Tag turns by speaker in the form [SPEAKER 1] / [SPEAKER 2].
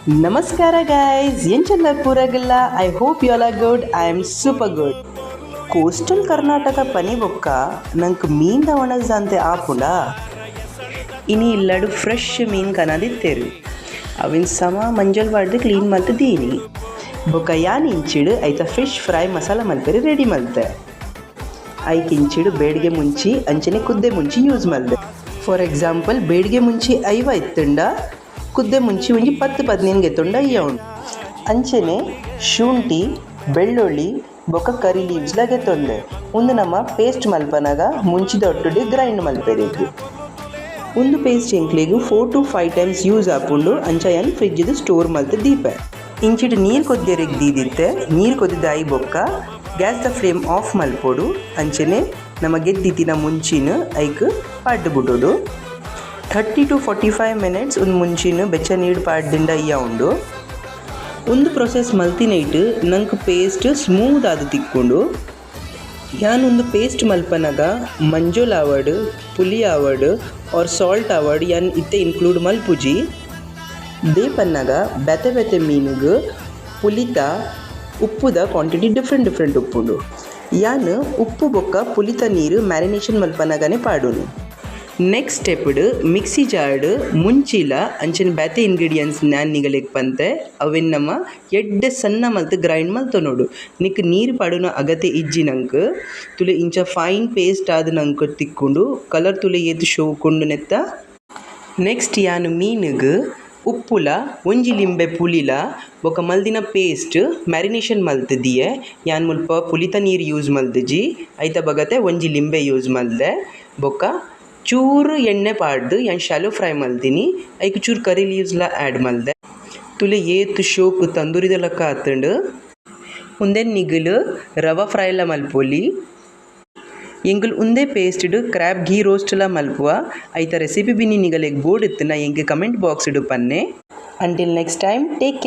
[SPEAKER 1] ನಮಸ್ಕಾರ ಗೈಸ್, ಎಂಚೆಲ್ಲ ಕೂರಾಗಿಲ್ಲ. I hope you all are good. I am super good. Coastal Karnataka ಪನಿ ಬೊಕ್ಕ ನಂಗೆ ಮೀನ್ ದವಣದಂತೆ ಆಪುಂಡ ಇನಿ ಇಲ್ಲಡು ಫ್ರೆಶ್ ಮೀನು ಕನದಿತ್ತೇರು ಅವಿನ ಸಮ ಮಂಜಲ್ ಬಾಡ್ದು ಕ್ಲೀನ್ ಮಲ್ತು ದೀನಿ ಬೊಕ್ಕ ಯಾನ್ ಇಂಚಿಡು ಐತ ಫಿಶ್ ಫ್ರೈ ಮಸಾಲ ಮಲ್ಪೆರಿ ರೆಡಿ ಮಲ್ತೆ. ಐಕ್ ಇಂಚಿಡು ಬೇಡಿಗೆ ಮುಂಚಿ ಅಂಚನೆ ಕುದ್ದೆ ಮುಂಚಿ ಯೂಸ್ ಮಲ್ದೆ. ಫಾರ್ ಎಕ್ಸಾಂಪಲ್ ಬೇಡಿಗೆ ಮುಂಚಿ 5 ಇತ್ತುಂಡ ಕುದ್ದೆ ಮುಂಚಿ ಒಂಜಿ 10-15 ಗೆತ್ತುಂಡ ಅಯ್ಯ ಉಂಡು. ಅಂಚನೆ ಶುಂಠಿ ಬೆಳ್ಳುಳ್ಳಿ ಬೊಕ್ಕ ಕರಿ ಲೀವ್ಸ್ಲ ಗೆತ್ತೊಂದೆ ಒಂದು ನಮ್ಮ ಪೇಸ್ಟ್ ಮಲ್ಪನಾಗ ಮುಂಚಿದ ಒಟ್ಟುಡಿ ಗ್ರೈಂಡ್ ಮಲ್ಪೆರಿಗೆ ಒಂದು ಪೇಸ್ಟ್ ಎಂಕ್ಲಿಗೂ 4 to 5 ಟೈಮ್ಸ್ ಯೂಸ್ ಆಪುಂಡು ಅಂಚಯನ್ ಫ್ರಿಜ್ದು ಸ್ಟೋರ್ ಮಲ್ತು ದೀಪೆ. ಇಂಚಿಡು ನೀರು ಕೊದ್ದೆರಿಗೆ ದೀದಿತ್ತೆ. ನೀರು ಕೊದ್ದಿದ್ದಾಯಿ ಬೊಕ್ಕ ಗ್ಯಾಸ್ ದ ಫ್ಲೇಮ್ ಆಫ್ ಮಲ್ಪೊಡು. ಅಂಚನೆ ನಮ್ಮ ಗೆದ್ದಿತ್ತಿನ ಮುಂಚಿನ ಐಕ್ ಪಾಡ್ದು ಬಿಡೋದು. 30 to 45 ಮಿನಿಟ್ಸ್ ಒಂದು ಮುಂಚಿನ ಬೆಚ್ಚ ನೀರು ಪಾಡ್ದಿಂದ ಅಯ್ಯ ಉಂಡು. ಒಂದು ಪ್ರೊಸೆಸ್ ಮಲ್ತಿನೈಟ್ ನಂಗೆ ಪೇಸ್ಟ್ ಸ್ಮೂತ್ ಆದ ತಿಕ್ಕೊಂಡು ಯಾನೊಂದು ಪೇಸ್ಟ್ ಮಲ್ಪನಾಗ ಮಂಜೋಲ್ ಆವಡ್ ಪುಲಿ ಆವಡ್ ಆರ್ ಸಾಲ್ಟ್ ಆವಡ್ ಯಾನ್ ಇತ್ತೆ ಇನ್ಕ್ಲೂಡ್ ಮಲ್ಪುಜಿ. ದೇಪನ್ನಾಗ ಬೆತೆ ಬೆತೆ ಮೀನಿಗೆ ಪುಲಿತ ಉಪ್ಪುದ ಕ್ವಾಂಟಿಟಿ ಡಿಫ್ರೆಂಟ್ ಉಪ್ಪುಂಡು. ಯಾನ್ ಉಪ್ಪು ಬೊಕ್ಕ ಪುಲಿತ ನೀರು ಮ್ಯಾರಿನೇಷನ್ ಮಲ್ಪನಾಗನೇ ಪಾಡೋನು. ನೆಕ್ಸ್ಟ್ ಸ್ಟೆಪ್ಡ್ ಮಿಕ್ಸಿ ಜಾರ್ಡ್ ಮುಂಚಿಲ ಅಂಚಿನ ಬ್ಯಾತೆ ಇಂಗ್ರೀಡಿಯೆಂಟ್ಸ್ ನಾನು ನಿಗಲಿಕ್ಕೆ ಬಂತೆ ಅವೇನು ನಮ್ಮ ಎಡ್ಡೆ ಸಣ್ಣ ಮಲ್ತು ಗ್ರೈಂಡ್ ಮಲ್ತು ನೋಡು. ನಿಕ್ ನೀರು ಪಾಡೋನ ಅಗತ್ಯ ಇಜ್ಜಿ ನಂಗೆ ತುಲೆ ಇಂಚ ಫೈನ್ ಪೇಸ್ಟ್ ಆದ ನಂಗೆ ತಿಕ್ಕೊಂಡು ಕಲರ್ ತುಲೆ ಏತು ಶೋಕೊಂಡು ನೆತ್ತ. ನೆಕ್ಸ್ಟ್ ಯಾನು ಮೀನಿಗೆ ಉಪ್ಪುಲ ಒಂಜಿ ಲಿಂಬೆ ಪುಲಿಲ ಬೊಕ್ಕ ಮಲ್ದಿನ ಪೇಸ್ಟ್ ಮ್ಯಾರಿನೇಷನ್ ಮಲ್ತಿದ್ದಿಯೆ ಯಾನ್ ಮುಲ್ಪ ಪುಲಿತ ನೀರು ಯೂಸ್ ಮಲ್ದಿಜಿ ಐತ ಬಗತೆ ಒಂಜಿ ಲಿಂಬೆ ಯೂಸ್ ಮಲ್ದೆ ಬೊಕ್ಕ ಚೂರು ಎಣ್ಣೆ ಪಾಡ್ದು ಯಾನ್ ಶಾಲೋ ಫ್ರೈ ಮಲ್ತೀನಿ. ಐಕ್ ಚೂರು ಕರಿ ಲೀವ್ಸ್ಲ ಆ್ಯಡ್ ಮಲ್ದೆ ತುಲೆ ಏತು ಶೋಕು ತಂದೂರಿದ ಲಕ್ಕ ಆತಂಡು. ಉಂದೆ ನಿಗಲು ರವಾ ಫ್ರೈಲ ಮಲ್ಪೊಲಿ ಎಂಗಲ್ ಉಂದೆ ಪೇಸ್ಟ್ಡು ಕ್ರ್ಯಾಬ್ ಘೀ ರೋಸ್ಟ್ಲ ಮಲ್ಪುವ ಐತ ರೆಸಿಪಿ ಬಿನಿ ನಿಗಲೆಗ್ ಬೋರ್ಡ್ ಇತ್ತು ನಾ ಎಂಗೆ ಕಮೆಂಟ್ ಬಾಕ್ಸ್ ಇಡು ಪನ್ನೆ. Until next time take care.